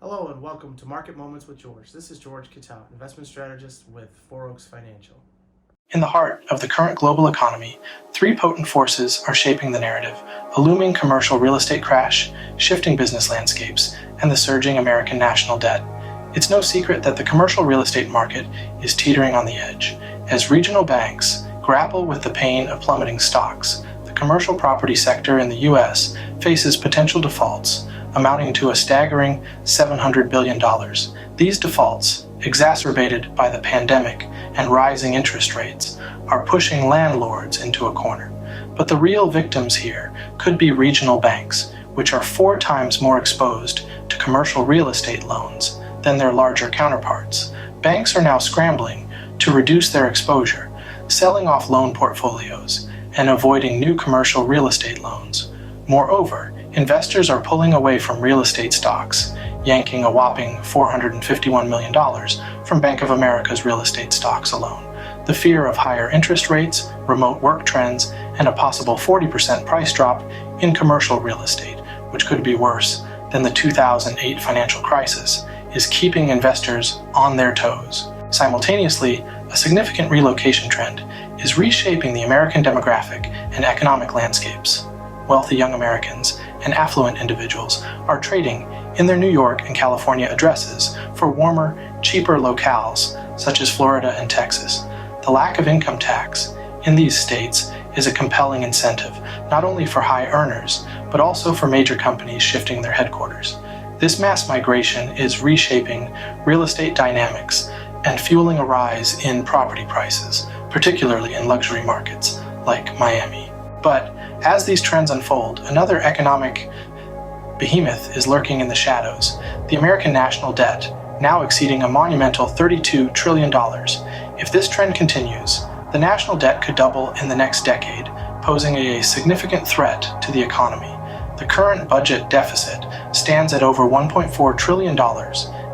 Hello and welcome to Market Moments with George. This is George Kitao, investment strategist with Four Oaks Financial. In the heart of the current global economy, three potent forces are shaping the narrative: a looming commercial real estate crash, shifting business landscapes, and the surging American national debt. It's no secret that the commercial real estate market is teetering on the edge. As regional banks grapple with the pain of plummeting stocks, the commercial property sector in the U.S. faces potential defaults amounting to a staggering $700 billion. These defaults, exacerbated by the pandemic and rising interest rates, are pushing landlords into a corner. But the real victims here could be regional banks, which are 4 times more exposed to commercial real estate loans than their larger counterparts. Banks are now scrambling to reduce their exposure, selling off loan portfolios and avoiding new commercial real estate loans. Moreover, investors are pulling away from real estate stocks, yanking a whopping $451 million from Bank of America's real estate stocks alone. The fear of higher interest rates, remote work trends, and a possible 40% price drop in commercial real estate, which could be worse than the 2008 financial crisis, is keeping investors on their toes. Simultaneously, a significant relocation trend is reshaping the American demographic and economic landscapes. Wealthy young Americans and affluent individuals are trading in their New York and California addresses for warmer, cheaper locales such as Florida and Texas. The lack of income tax in these states is a compelling incentive, not only for high earners, but also for major companies shifting their headquarters. This mass migration is reshaping real estate dynamics and fueling a rise in property prices, particularly in luxury markets like Miami. But as these trends unfold, another economic behemoth is lurking in the shadows: the American national debt, now exceeding a monumental $32 trillion. If this trend continues, the national debt could double in the next decade, posing a significant threat to the economy. The current budget deficit stands at over $1.4 trillion,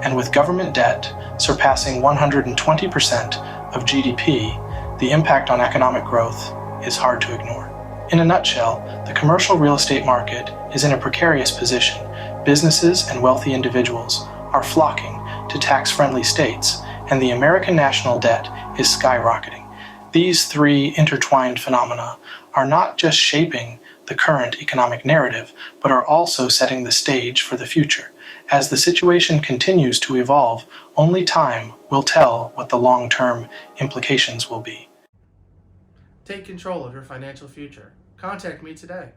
and with government debt surpassing 120% of GDP, the impact on economic growth is hard to ignore. In a nutshell, the commercial real estate market is in a precarious position. Businesses and wealthy individuals are flocking to tax-friendly states, and the American national debt is skyrocketing. These three intertwined phenomena are not just shaping the current economic narrative, but are also setting the stage for the future. As the situation continues to evolve, only time will tell what the long-term implications will be. Take control of your financial future. Contact me today.